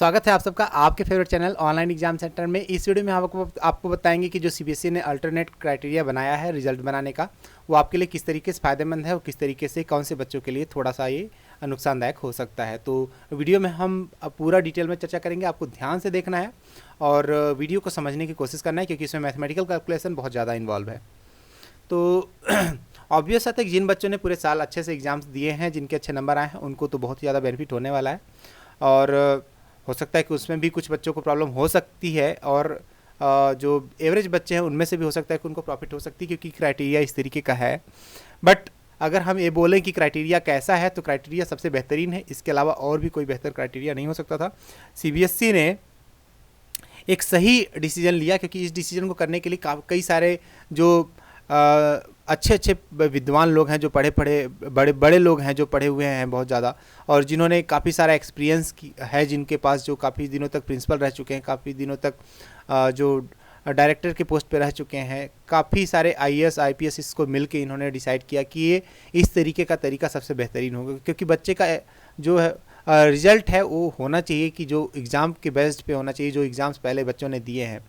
स्वागत है आप सबका आपके favourite channel online exam centre में। इस वीडियो में हम आपको बताएंगे कि जो सीबीएसई ने अल्टरनेट क्राइटेरिया बनाया है रिजल्ट बनाने का, वो आपके लिए किस तरीके से फ़ायदेमंद है और किस तरीके से कौन से बच्चों के लिए थोड़ा सा ये नुकसानदायक हो सकता है। तो वीडियो में हम पूरा डिटेल में चर्चा करेंगे, आपको ध्यान से देखना है और वीडियो को समझने की कोशिश करना है, क्योंकि इसमें मैथमेटिकल कैलकुलेशन बहुत ज़्यादा इन्वॉल्व है। तो ऑब्वियस है कि जिन बच्चों ने पूरे साल अच्छे से एग्ज़ाम्स दिए हैं, जिनके अच्छे नंबर आए हैं, उनको तो बहुत ही ज़्यादा बेनिफिट होने वाला है। और हो सकता है कि उसमें भी कुछ बच्चों को प्रॉब्लम हो सकती है, और जो एवरेज बच्चे हैं उनमें से भी हो सकता है कि उनको प्रॉफिट हो सकती है, क्योंकि क्राइटेरिया इस तरीके का है। बट अगर हम ये बोलें कि क्राइटेरिया कैसा है, तो क्राइटेरिया सबसे बेहतरीन है। इसके अलावा और भी कोई बेहतर क्राइटेरिया नहीं हो सकता था। सीबीएसई ने एक सही डिसीजन लिया, क्योंकि इस डिसीजन को करने के लिए कई सारे जो अच्छे अच्छे विद्वान लोग हैं, जो बड़े लोग हैं, जो पढ़े हुए हैं बहुत ज़्यादा, और जिन्होंने काफ़ी सारा एक्सपीरियंस है, जिनके पास जो काफ़ी दिनों तक प्रिंसिपल रह चुके हैं, काफ़ी दिनों तक जो डायरेक्टर के पोस्ट पे रह चुके हैं, काफ़ी सारे आईएएस आईपीएस, इसको मिलके इन्होंने डिसाइड किया कि ये इस तरीके का तरीका सबसे बेहतरीन होगा। क्योंकि बच्चे का जो है रिजल्ट है वो होना चाहिए कि जो एग्ज़ाम के बेस्ड पे होना चाहिए, जो एग्ज़ाम्स पहले बच्चों ने दिए हैं,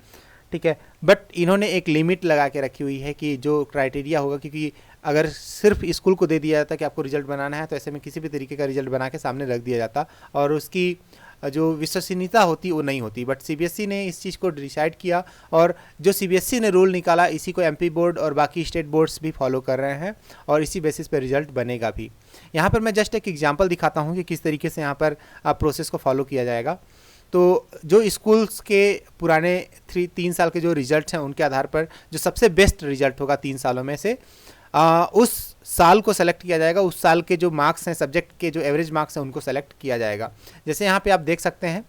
ठीक है। बट इन्होंने एक लिमिट लगा के रखी हुई है कि जो क्राइटेरिया होगा, क्योंकि अगर सिर्फ स्कूल को दे दिया जाता कि आपको रिजल्ट बनाना है, तो ऐसे में किसी भी तरीके का रिजल्ट बना के सामने रख दिया जाता और उसकी जो विश्वसनीयता होती वो नहीं होती। बट सीबीएसई ने इस चीज़ को डिसाइड किया, और जो सीबीएसई ने रूल निकाला, इसी को एमपी बोर्ड और बाकी स्टेट बोर्ड्स भी फॉलो कर रहे हैं, और इसी बेसिस पे रिजल्ट बनेगा भी। यहाँ पर मैं जस्ट एक एग्जाम्पल दिखाता हूँ कि किस तरीके से यहाँ पर प्रोसेस को फॉलो किया जाएगा। तो जो स्कूल्स के पुराने 3 साल के जो रिजल्ट्स हैं, उनके आधार पर जो सबसे बेस्ट रिजल्ट होगा 3 सालों में से, उस साल को सेलेक्ट किया जाएगा। उस साल के जो मार्क्स हैं, सब्जेक्ट के जो एवरेज मार्क्स हैं, उनको सेलेक्ट किया जाएगा। जैसे यहाँ पे आप देख सकते हैं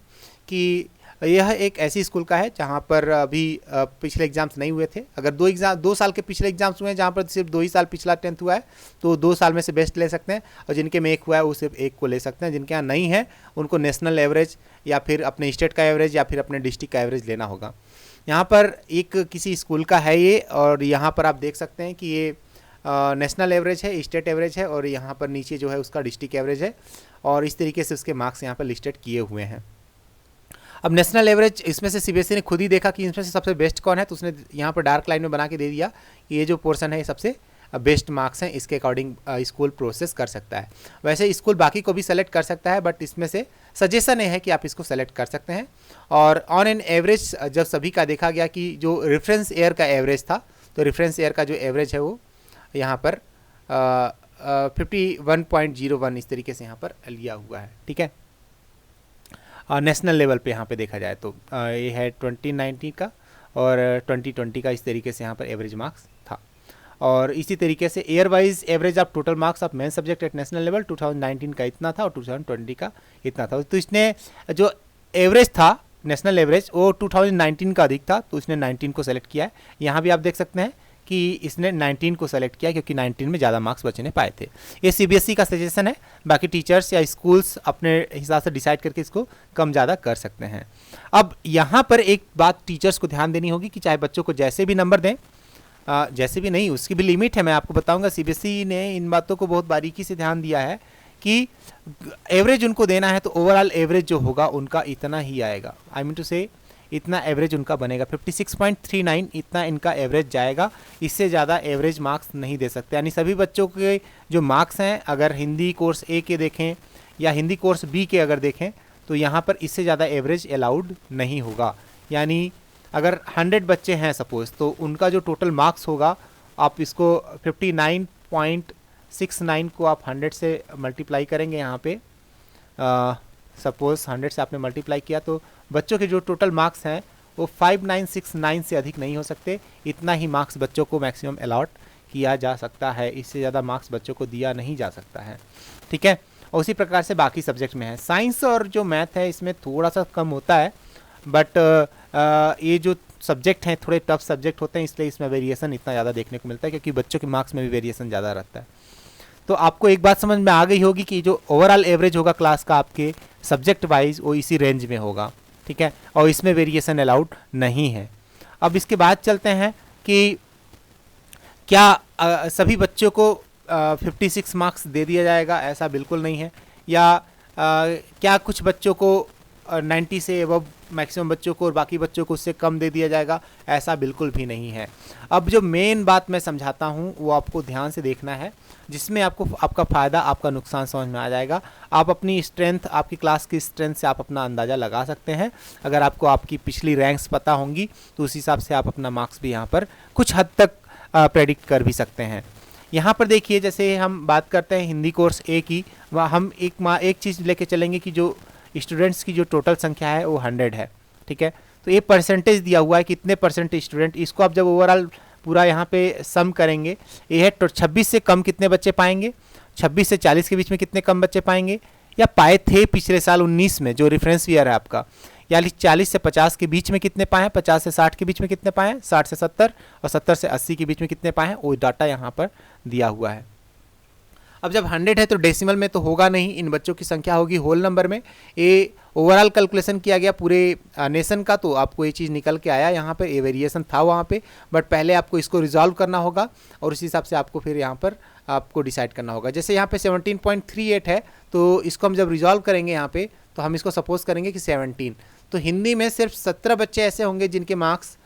कि यह एक ऐसी स्कूल का है जहाँ पर अभी पिछले एग्जाम्स नहीं हुए थे। अगर 2 साल के पिछले एग्जाम्स हुए हैं, जहाँ पर सिर्फ 2 ही साल पिछला 10th हुआ है, तो 2 साल में से बेस्ट ले सकते हैं, और जिनके में 1 हुआ है वो सिर्फ 1 को ले सकते हैं। जिनके यहाँ नहीं है उनको नेशनल एवरेज या फिर अपने स्टेट का एवरेज या फिर अपने डिस्ट्रिक्ट का एवरेज लेना होगा। यहाँ पर एक किसी स्कूल का है ये, और यहाँ पर आप देख सकते हैं कि ये नेशनल एवरेज है, स्टेट एवरेज है, और यहाँ पर नीचे जो है उसका डिस्ट्रिक्ट एवरेज है, और इस तरीके से उसके मार्क्स यहाँ पर लिस्टेड किए हुए हैं। अब नेशनल एवरेज, इसमें से सीबीएसई ने खुद ही देखा कि इसमें से सबसे बेस्ट कौन है, तो उसने यहाँ पर डार्क लाइन में बना के दे दिया कि ये जो पोर्शन है ये सबसे बेस्ट मार्क्स हैं, इसके अकॉर्डिंग स्कूल प्रोसेस कर सकता है। वैसे स्कूल बाकी को भी सेलेक्ट कर सकता है, बट इसमें से सजेशन है कि आप इसको सेलेक्ट कर सकते हैं। और ऑन एन एवरेज जब सभी का देखा गया कि जो रेफरेंस ईयर का एवरेज था, तो रेफरेंस ईयर का जो एवरेज है वो यहाँ पर 51.01 इस तरीके से यहाँ पर लिया हुआ है, ठीक है। नेशनल लेवल पे यहाँ पे देखा जाए तो ये है 2019 का, और 2020 का इस तरीके से यहाँ पर एवरेज मार्क्स था। और इसी तरीके से year wise average of total marks of main subject at national level 2019 का इतना था और 2020 का इतना था। तो इसने जो एवरेज था नेशनल एवरेज वो 2019 का अधिक था, तो इसने 19 को सेलेक्ट किया है। यहाँ भी आप देख सकते हैं कि इसने 19 को सेलेक्ट किया, क्योंकि 19 में ज़्यादा मार्क्स बच्चे ने पाए थे। ये सीबीएसई का सजेशन है, बाकी टीचर्स या स्कूल्स अपने हिसाब से डिसाइड करके इसको कम ज़्यादा कर सकते हैं। अब यहाँ पर एक बात टीचर्स को ध्यान देनी होगी कि चाहे बच्चों को जैसे भी नंबर दें, जैसे भी नहीं, उसकी भी लिमिट है। मैं आपको बताऊँगा, सीबीएसई ने इन बातों को बहुत बारीकी से ध्यान दिया है कि एवरेज उनको देना है तो ओवरऑल एवरेज जो होगा उनका इतना ही आएगा। आई मीन टू से इतना एवरेज उनका बनेगा, 56.39 इतना इनका एवरेज जाएगा। इससे ज़्यादा एवरेज मार्क्स नहीं दे सकते। यानी सभी बच्चों के जो मार्क्स हैं, अगर हिंदी कोर्स ए के देखें या हिंदी कोर्स बी के अगर देखें, तो यहाँ पर इससे ज़्यादा एवरेज अलाउड नहीं होगा। यानी अगर 100 बच्चे हैं सपोज़, तो उनका जो टोटल मार्क्स होगा, आप इसको 59.69 को आप 100 से मल्टीप्लाई करेंगे। यहाँ पे सपोज़ 100 से आपने मल्टीप्लाई किया, तो बच्चों के जो टोटल मार्क्स हैं वो 5969 से अधिक नहीं हो सकते। इतना ही मार्क्स बच्चों को मैक्सिमम अलॉट किया जा सकता है, इससे ज़्यादा मार्क्स बच्चों को दिया नहीं जा सकता है, ठीक है। और उसी प्रकार से बाकी सब्जेक्ट में है। साइंस और जो मैथ है इसमें थोड़ा सा कम होता है, बट ये जो सब्जेक्ट हैं थोड़े टफ सब्जेक्ट होते हैं, इसलिए इसमें वेरिएशन इतना ज़्यादा देखने को मिलता है, क्योंकि बच्चों के मार्क्स में भी वेरिएशन ज़्यादा रहता है। तो आपको एक बात समझ में आ गई होगी कि जो ओवरऑल एवरेज होगा क्लास का आपके सब्जेक्ट वाइज, वो इसी रेंज में होगा, ठीक है, और इसमें वेरिएशन अलाउड नहीं है। अब इसके बाद चलते हैं कि क्या सभी बच्चों को 56 मार्क्स दे दिया जाएगा, ऐसा बिल्कुल नहीं है। या क्या कुछ बच्चों को 90 से एबव मैक्सिमम बच्चों को और बाकी बच्चों को उससे कम दे दिया जाएगा, ऐसा बिल्कुल भी नहीं है। अब जो मेन बात मैं समझाता हूँ वो आपको ध्यान से देखना है, जिसमें आपको आपका फ़ायदा आपका नुकसान समझ में आ जाएगा। आप अपनी स्ट्रेंथ, आपकी क्लास की स्ट्रेंथ से आप अपना अंदाज़ा लगा सकते हैं। अगर आपको आपकी पिछली रैंक्स पता होंगी तो उस हिसाब से आप अपना मार्क्स भी यहाँ पर कुछ हद तक प्रेडिक्ट कर भी सकते हैं। यहाँ पर देखिए, जैसे हम बात करते हैं हिंदी कोर्स ए की, वह हम एक चीज़ लेके चलेंगे कि जो स्टूडेंट्स की जो टोटल संख्या है वो 100 है, ठीक है। तो ये परसेंटेज दिया हुआ है, कितने परसेंट स्टूडेंट, इसको आप जब ओवरऑल पूरा यहाँ पे सम करेंगे, ये है तो 26 से कम कितने बच्चे पाएंगे, 26 से 40 के बीच में कितने कम बच्चे पाएंगे, या पाए थे पिछले साल 19 में जो रेफरेंस ईयर है आपका, यानी 40 से 50 के बीच में कितने पाए हैं, 50 से 60 के बीच में कितने पाए हैं, 60 से 70 और 70 से 80 के बीच में कितने पाए हैं, वो डाटा यहाँ पर दिया हुआ है। अब जब 100 है तो डेसिमल में तो होगा नहीं, इन बच्चों की संख्या होगी होल नंबर में। ये ओवरऑल कैलकुलेशन किया गया पूरे नेशन का, तो आपको ये चीज़ निकल के आया, यहाँ पर ये वेरिएशन था वहाँ पे, बट पहले आपको इसको रिजॉल्व करना होगा और उसी हिसाब से आपको फिर यहाँ पर आपको डिसाइड करना होगा। जैसे यहाँ पे 17.38 है, तो इसको हम जब रिजॉल्व करेंगे यहाँ पे, तो हम इसको सपोज करेंगे कि 17, तो हिंदी में सिर्फ 17 बच्चे ऐसे होंगे जिनके मार्क्स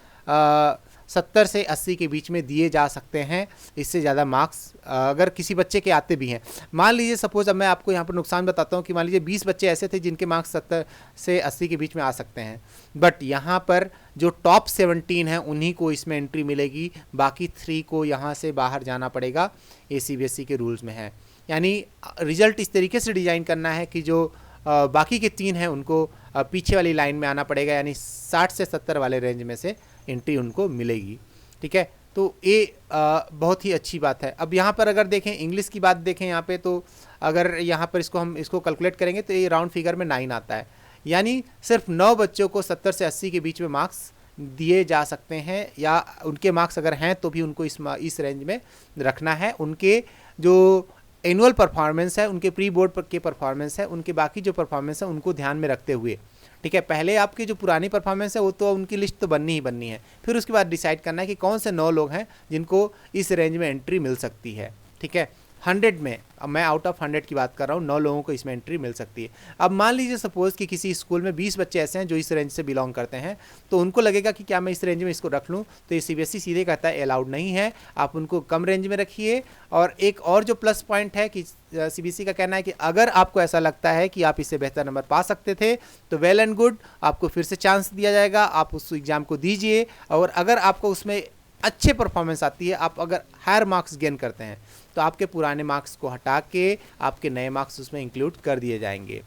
70 से 80 के बीच में दिए जा सकते हैं। इससे ज़्यादा मार्क्स अगर किसी बच्चे के आते भी हैं, मान लीजिए सपोज, अब मैं आपको यहाँ पर नुकसान बताता हूँ कि मान लीजिए 20 बच्चे ऐसे थे जिनके मार्क्स 70 से 80 के बीच में आ सकते हैं, बट यहाँ पर जो टॉप 17 हैं उन्हीं को इसमें एंट्री मिलेगी, बाकी 3 को यहाँ से बाहर जाना पड़ेगा। ये CBSE के रूल्स में है, यानी रिजल्ट इस तरीके से डिज़ाइन करना है कि जो बाकी के 3 हैं उनको पीछे वाली लाइन में आना पड़ेगा, यानी 60 से 70 वाले रेंज में से एंट्री उनको मिलेगी, ठीक है। तो ये बहुत ही अच्छी बात है। अब यहाँ पर अगर देखें, इंग्लिश की बात देखें यहाँ पे, तो अगर यहाँ पर हम इसको कैलकुलेट करेंगे तो ये राउंड फिगर में 9 आता है, यानी सिर्फ 9 बच्चों को 70 से 80 के बीच में मार्क्स दिए जा सकते हैं, या उनके मार्क्स अगर हैं तो भी उनको इस रेंज में रखना है। उनके जो एनुअल परफॉर्मेंस है, उनके प्री बोर्ड के परफॉर्मेंस है, उनके बाकी जो परफॉर्मेंस है उनको ध्यान में रखते हुए, ठीक है। पहले आपकी जो पुरानी परफॉर्मेंस है वो तो उनकी लिस्ट तो बननी ही बननी है, फिर उसके बाद डिसाइड करना है कि कौन से 9 लोग हैं जिनको इस रेंज में एंट्री मिल सकती है, ठीक है। 100 में, अब मैं आउट ऑफ 100 की बात कर रहा हूँ, 9 लोगों को इसमें एंट्री मिल सकती है। अब मान लीजिए सपोज कि किसी स्कूल में 20 बच्चे ऐसे हैं जो इस रेंज से बिलोंग करते हैं, तो उनको लगेगा कि क्या मैं इस रेंज में इसको रख लूँ, तो ये CBSE सीधे कहता है अलाउड नहीं है, आप उनको कम रेंज में रखिए। और एक और जो प्लस पॉइंट है कि CBSE का कहना है कि अगर आपको ऐसा लगता है कि आप इससे बेहतर नंबर पा सकते थे तो वेल एंड गुड, आपको फिर से चांस दिया जाएगा, आप उस एग्ज़ाम को दीजिए। और अगर आपको उसमें अच्छे परफॉर्मेंस आती है, आप अगर हायर मार्क्स गेन करते हैं, तो आपके पुराने मार्क्स को हटा के आपके नए मार्क्स उसमें इंक्लूड कर दिए जाएंगे।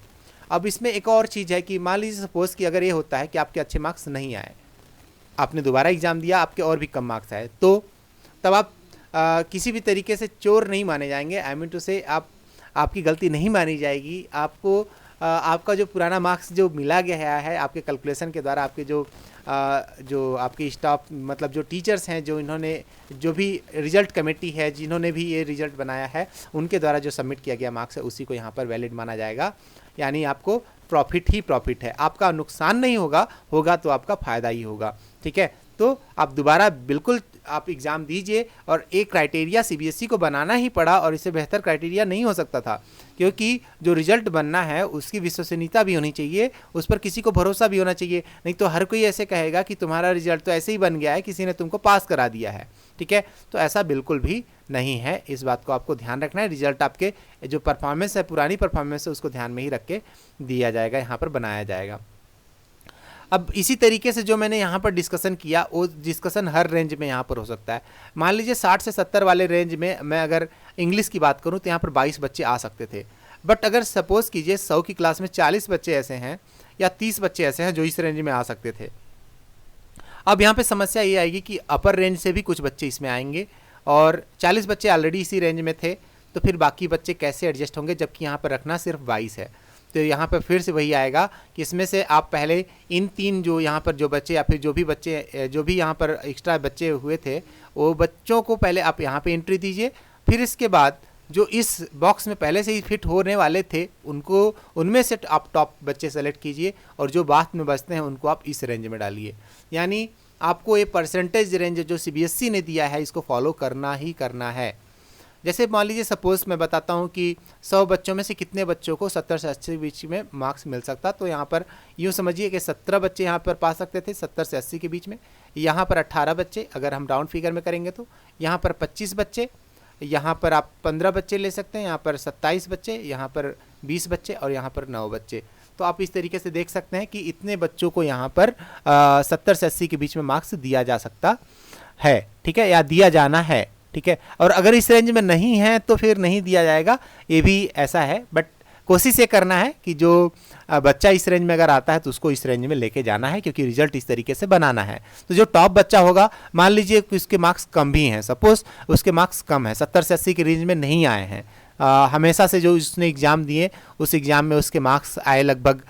अब इसमें एक और चीज़ है कि मान लीजिए सपोज़ कि अगर ये होता है कि आपके अच्छे मार्क्स नहीं आए, आपने दोबारा एग्ज़ाम दिया, आपके और भी कम मार्क्स आए, तो तब आप किसी भी तरीके से चोर नहीं माने जाएंगे। आई मीन टू से आपकी गलती नहीं मानी जाएगी। आपको आपका जो पुराना मार्क्स जो मिला गया है आपके कैलकुलेशन के द्वारा, आपके जो आपकी स्टाफ, मतलब जो टीचर्स हैं, जो इन्होंने, जो भी रिजल्ट कमेटी है जिन्होंने भी ये रिजल्ट बनाया है, उनके द्वारा जो सबमिट किया गया मार्क्स है उसी को यहाँ पर वैलिड माना जाएगा। यानी आपको प्रॉफिट ही प्रॉफिट है, आपका नुकसान नहीं होगा तो आपका फ़ायदा ही होगा, ठीक है। तो आप दोबारा बिल्कुल आप एग्ज़ाम दीजिए। और एक क्राइटेरिया CBSE को बनाना ही पड़ा, और इससे बेहतर क्राइटेरिया नहीं हो सकता था, क्योंकि जो रिजल्ट बनना है उसकी विश्वसनीयता भी होनी चाहिए, उस पर किसी को भरोसा भी होना चाहिए। नहीं तो हर कोई ऐसे कहेगा कि तुम्हारा रिजल्ट तो ऐसे ही बन गया है, किसी ने तुमको पास करा दिया है, ठीक है। तो ऐसा बिल्कुल भी नहीं है, इस बात को आपको ध्यान रखना है। रिजल्ट आपके जो परफॉर्मेंस है, पुरानी परफॉर्मेंस है, उसको ध्यान में ही रख के दिया जाएगा, यहाँ पर बनाया जाएगा। अब इसी तरीके से जो मैंने यहाँ पर डिस्कशन किया, वो डिस्कशन हर रेंज में यहाँ पर हो सकता है। मान लीजिए 60 से 70 वाले रेंज में मैं अगर इंग्लिश की बात करूँ तो यहाँ पर 22 बच्चे आ सकते थे, बट अगर सपोज़ कीजिए 100 की क्लास में 40 बच्चे ऐसे हैं या 30 बच्चे ऐसे हैं जो इस रेंज में आ सकते थे। अब यहाँ पर समस्या ये आएगी कि अपर रेंज से भी कुछ बच्चे इसमें आएंगे, और 40 बच्चे ऑलरेडी इसी रेंज में थे, तो फिर बाकी बच्चे कैसे एडजस्ट होंगे, जबकि यहाँ पर रखना सिर्फ 22 है। तो यहाँ पर फिर से वही आएगा कि इसमें से आप पहले इन 3 जो यहाँ पर जो बच्चे, या फिर जो भी यहाँ पर एक्स्ट्रा बच्चे हुए थे, वो बच्चों को पहले आप यहाँ पे एंट्री दीजिए। फिर इसके बाद जो इस बॉक्स में पहले से ही फिट होने वाले थे उनमें से आप टॉप बच्चे सेलेक्ट कीजिए, और जो बाद में बचते हैं उनको आप इस रेंज में डालिए। यानी आपको ये परसेंटेज रेंज जो CBSE ने दिया है इसको फॉलो करना ही करना है। जैसे मान लीजिए सपोज मैं बताता हूँ कि 100 बच्चों में से कितने बच्चों को 70 से 80 के बीच में मार्क्स मिल सकता, तो यहाँ पर यूँ समझिए कि 17 बच्चे यहाँ पर पा सकते थे 70 से 80 के बीच में, यहाँ पर 18 बच्चे, अगर हम राउंड फिगर में करेंगे तो यहाँ पर 25 बच्चे, यहाँ पर आप 15 बच्चे ले सकते हैं, यहाँ पर 27 बच्चे, यहाँ पर 20 बच्चे और यहाँ पर 9 बच्चे। तो आप इस तरीके से देख सकते हैं कि इतने बच्चों को यहाँ पर 70 से 80 के बीच में मार्क्स दिया जा सकता है, ठीक है, या दिया जाना है, ठीक है। और अगर इस रेंज में नहीं है तो फिर नहीं दिया जाएगा, ये भी ऐसा है। बट कोशिश ये करना है कि जो बच्चा इस रेंज में अगर आता है तो उसको इस रेंज में लेके जाना है, क्योंकि रिजल्ट इस तरीके से बनाना है। तो जो टॉप बच्चा होगा, मान लीजिए कि उसके मार्क्स कम भी हैं, सपोज उसके मार्क्स कम है, 70 से 80 की रेंज में नहीं आए हैं, हमेशा से जो उसने एग्ज़ाम दिए उस एग्ज़ाम में उसके मार्क्स आए लगभग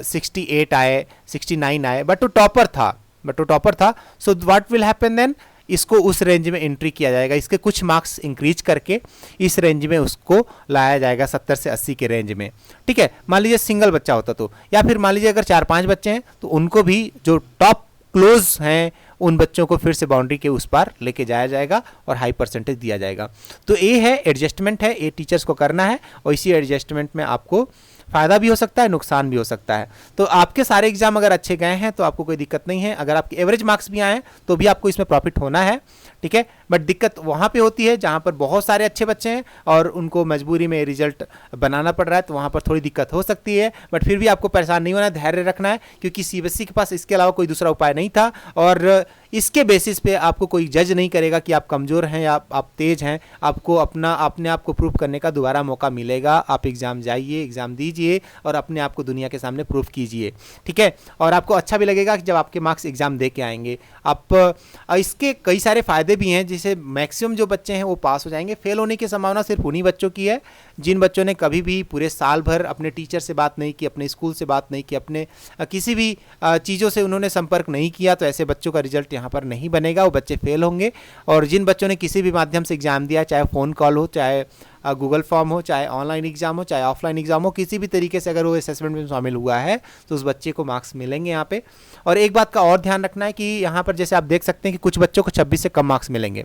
68 आए, 69 आए, बट वो टॉपर था। So what will happen then, इसको उस रेंज में एंट्री किया जाएगा, इसके कुछ मार्क्स इंक्रीज करके इस रेंज में उसको लाया जाएगा 70 से 80 के रेंज में, ठीक है। मान लीजिए सिंगल बच्चा होता तो, या फिर मान लीजिए अगर 4-5 बच्चे हैं तो उनको भी जो टॉप क्लोज हैं उन बच्चों को फिर से बाउंड्री के उस पार लेके जाया जाएगा और हाई परसेंटेज दिया जाएगा। तो ये है एडजस्टमेंट है, ये टीचर्स को करना है, और इसी एडजस्टमेंट में आपको फ़ायदा भी हो सकता है, नुकसान भी हो सकता है। तो आपके सारे एग्जाम अगर अच्छे गए हैं तो आपको कोई दिक्कत नहीं है, अगर आपके एवरेज मार्क्स भी आए हैं तो भी आपको इसमें प्रॉफिट होना है, ठीक है। बट दिक्कत वहाँ पे होती है जहाँ पर बहुत सारे अच्छे बच्चे हैं और उनको मजबूरी में रिजल्ट बनाना पड़ रहा है, तो वहाँ पर थोड़ी दिक्कत हो सकती है। बट फिर भी आपको परेशान नहीं होना है, धैर्य रखना है, क्योंकि सीबीएसई के पास इसके अलावा कोई दूसरा उपाय नहीं था, और इसके बेसिस पे आपको कोई जज नहीं करेगा कि आप कमज़ोर हैं या आप तेज़ हैं। आपको अपने आप को प्रूव करने का दोबारा मौका मिलेगा। आप एग्ज़ाम जाइए, एग्ज़ाम दीजिए और अपने आप को दुनिया के सामने प्रूव कीजिए, ठीक है। और आपको अच्छा भी लगेगा कि जब आपके मार्क्स एग्ज़ाम दे के आएंगे आप। इसके कई सारे फ़ायदे भी हैं, जिसे मैक्सिमम जो बच्चे हैं वो पास हो जाएंगे। फेल होने की संभावना सिर्फ उन्हीं बच्चों की है जिन बच्चों ने कभी भी पूरे साल भर अपने टीचर से बात नहीं की, अपने स्कूल से बात नहीं की, अपने किसी भी चीज़ों से उन्होंने संपर्क नहीं किया, तो ऐसे बच्चों का रिजल्ट यहाँ पर नहीं बनेगा, वो बच्चे फेल होंगे। और जिन बच्चों ने किसी भी माध्यम से एग्ज़ाम दिया, चाहे फ़ोन कॉल हो, चाहे गूगल फॉर्म हो, चाहे ऑनलाइन एग्ज़ाम हो, चाहे ऑफलाइन एग्ज़ाम हो, किसी भी तरीके से अगर वो असेसमेंट में शामिल हुआ है तो उस बच्चे को मार्क्स मिलेंगे यहाँ पे। और एक बात का और ध्यान रखना है कि यहाँ पर जैसे आप देख सकते हैं कि कुछ बच्चों को 26 से कम मार्क्स मिलेंगे,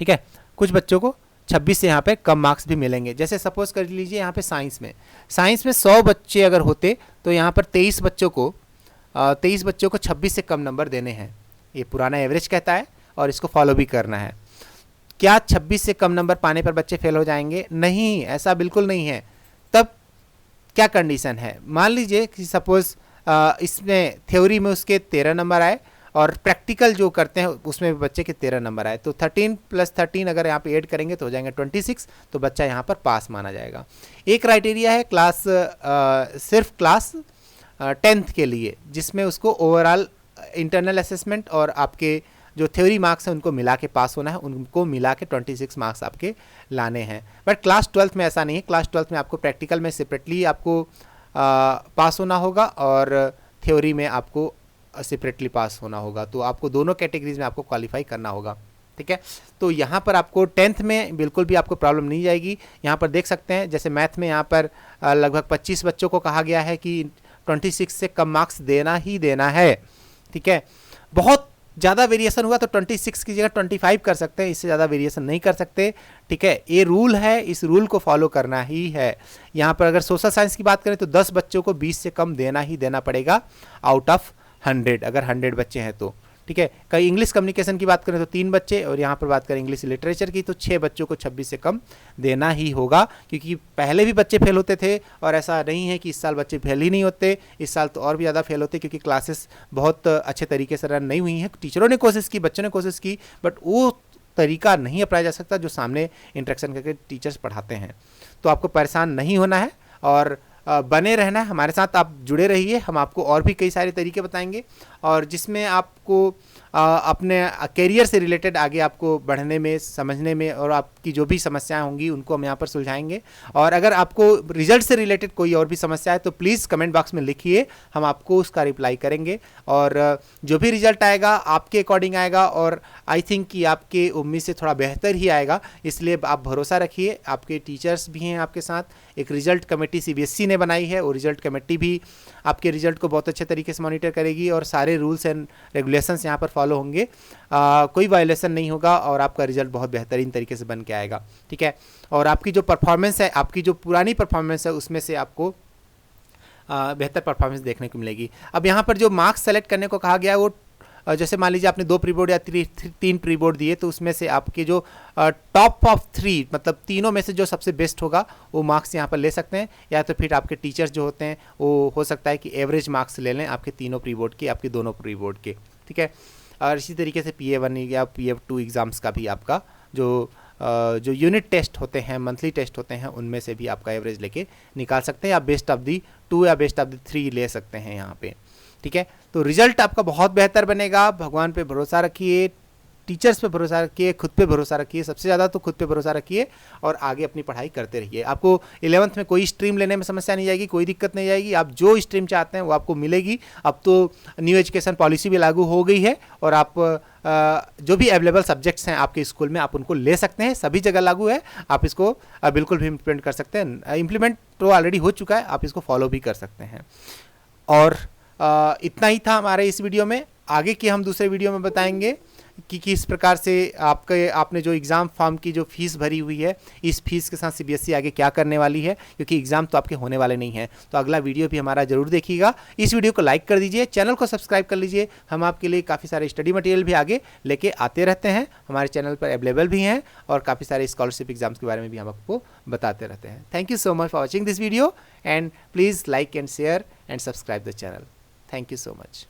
ठीक है, कुछ बच्चों को 26 से यहाँ पे कम मार्क्स भी मिलेंगे। जैसे सपोज कर लीजिए यहाँ पे साइंस में 100 बच्चे अगर होते तो यहाँ पर 23 बच्चों को 26 से कम नंबर देने हैं। ये पुराना एवरेज कहता है और इसको फॉलो भी करना है। क्या 26 से कम नंबर पाने पर बच्चे फेल हो जाएंगे? नहीं, ऐसा बिल्कुल नहीं है। तब क्या कंडीशन है, मान लीजिए कि सपोज इसमें थ्योरी में उसके 13 नंबर आए और प्रैक्टिकल जो करते हैं उसमें बच्चे के 13 नंबर आए, तो 13 + 13 अगर यहाँ पे ऐड करेंगे तो हो जाएंगे 26, तो बच्चा यहाँ पर पास माना जाएगा। एक क्राइटेरिया है सिर्फ क्लास 10th के लिए, जिसमें उसको ओवरऑल इंटरनल असेसमेंट और आपके जो थ्योरी मार्क्स हैं उनको मिला के पास होना है, उनको मिला के 26 मार्क्स आपके लाने हैं। बट क्लास 12th में ऐसा नहीं है। क्लास 12th में आपको प्रैक्टिकल में सेपरेटली आपको पास होना होगा और थ्योरी में आपको सेपरेटली पास होना होगा। तो आपको दोनों कैटेगरीज में आपको क्वालिफाई करना होगा, ठीक है। तो यहाँ पर आपको 10th में बिल्कुल भी आपको प्रॉब्लम नहीं जाएगी। यहाँ पर देख सकते हैं जैसे मैथ में यहाँ पर लगभग 25 बच्चों को कहा गया है कि 26 से कम मार्क्स देना ही देना है, ठीक है। बहुत ज़्यादा वेरिएशन हुआ तो 26 की जगह 25 कर सकते हैं, इससे ज़्यादा वेरिएशन नहीं कर सकते, ठीक है। ये रूल है, इस रूल को फॉलो करना ही है। यहाँ पर अगर सोशल साइंस की बात करें तो 10 बच्चों को 20 से कम देना ही देना पड़ेगा आउट ऑफ 100, अगर 100 बच्चे हैं तो, ठीक है। कहीं इंग्लिश कम्युनिकेशन की बात करें तो 3 बच्चे, और यहाँ पर बात करें इंग्लिश लिटरेचर की तो 6 बच्चों को 26 से कम देना ही होगा, क्योंकि पहले भी बच्चे फेल होते थे और ऐसा नहीं है कि इस साल बच्चे फेल ही नहीं होते, इस साल तो और भी ज़्यादा फेल होते, क्योंकि क्लासेस बहुत अच्छे तरीके से रन नहीं हुई हैं। टीचरों ने कोशिश की, बच्चों ने कोशिश की, बट वो तरीका नहीं अपनाया जा सकता जो सामने इंटरेक्शन करके टीचर्स पढ़ाते हैं। तो आपको परेशान नहीं होना है और बने रहना है, हमारे साथ आप जुड़े रहिए। हम आपको और भी कई सारे तरीके बताएंगे और जिसमें आपको अपने करियर से रिलेटेड आगे आपको बढ़ने में, समझने में, और आपकी जो भी समस्याएं होंगी उनको हम यहाँ पर सुलझाएंगे। और अगर आपको रिजल्ट से रिलेटेड कोई और भी समस्या है तो प्लीज़ कमेंट बॉक्स में लिखिए, हम आपको उसका रिप्लाई करेंगे। और जो भी रिजल्ट आएगा आपके अकॉर्डिंग आएगा और आई थिंक कि आपके उम्मीद से थोड़ा बेहतर ही आएगा, इसलिए आप भरोसा रखिए। आपके टीचर्स भी हैं आपके साथ, एक रिजल्ट कमेटी सीबीएसई ने बनाई है, और रिजल्ट कमेटी भी आपके रिजल्ट को बहुत अच्छे तरीके से मॉनिटर करेगी और सारे रूल्स एंड रेगुलेशन रेगुलेशंस यहाँ पर फॉलो होंगे, कोई वायलेशन नहीं होगा और आपका रिजल्ट बहुत बेहतरीन तरीके से बन के आएगा। ठीक है, और आपकी जो परफॉर्मेंस है, आपकी जो पुरानी परफॉर्मेंस है, उसमें से आपको बेहतर परफॉर्मेंस देखने को मिलेगी। अब यहाँ पर जो मार्क्स सेलेक्ट करने को कहा गया है, वो जैसे मान लीजिए आपने 2 प्री बोर्ड या 3 प्री बोर्ड दिए, तो उसमें से आपके जो टॉप ऑफ 3 मतलब तीनों में से जो सबसे बेस्ट होगा वो मार्क्स यहाँ पर ले सकते हैं, या तो फिर आपके टीचर्स जो होते हैं वो हो सकता है कि एवरेज मार्क्स ले लें आपके तीनों प्री बोर्ड के, आपके दोनों प्री बोर्ड के। ठीक है, और इसी तरीके से PA1 या PA2 एग्ज़ाम्स का भी आपका जो यूनिट टेस्ट होते हैं, मंथली टेस्ट होते हैं, उनमें से भी आपका एवरेज लेके निकाल सकते हैं, या बेस्ट ऑफ दी 2 या बेस्ट ऑफ दी 3 ले सकते हैं यहाँ पे। ठीक है, तो रिजल्ट आपका बहुत बेहतर बनेगा। भगवान पे भरोसा रखिए, टीचर्स पे भरोसा रखिए, खुद पे भरोसा रखिए, सबसे ज़्यादा तो खुद पे भरोसा रखिए और आगे अपनी पढ़ाई करते रहिए। आपको 11th में कोई स्ट्रीम लेने में समस्या नहीं जाएगी, कोई दिक्कत नहीं जाएगी, आप जो स्ट्रीम चाहते हैं वो आपको मिलेगी। अब तो न्यू एजुकेशन पॉलिसी भी लागू हो गई है और आप जो भी अवेलेबल सब्जेक्ट्स हैं आपके स्कूल में आप उनको ले सकते हैं, सभी जगह लागू है। आप इसको बिल्कुल भी इम्प्लीमेंट कर सकते हैं, इम्प्लीमेंट तो ऑलरेडी हो चुका है, आप इसको फॉलो भी कर सकते हैं। और इतना ही था हमारे इस वीडियो में। आगे की हम दूसरे वीडियो में बताएंगे कि किस प्रकार से आपने जो एग्ज़ाम फॉर्म की जो फीस भरी हुई है, इस फीस के साथ CBSE आगे क्या करने वाली है, क्योंकि एग्ज़ाम तो आपके होने वाले नहीं हैं। तो अगला वीडियो भी हमारा ज़रूर देखिएगा। इस वीडियो को लाइक कर दीजिए, चैनल को सब्सक्राइब कर लीजिए। हम आपके लिए काफ़ी सारे स्टडी मटेरियल भी आगे लेके आते रहते हैं, हमारे चैनल पर अवेलेबल भी हैं, और काफ़ी सारे स्कॉलरशिप एग्जाम्स के बारे में भी हम आपको बताते रहते हैं। Thank you so much for watching this video, and please like and share and subscribe the channel. Thank you so much.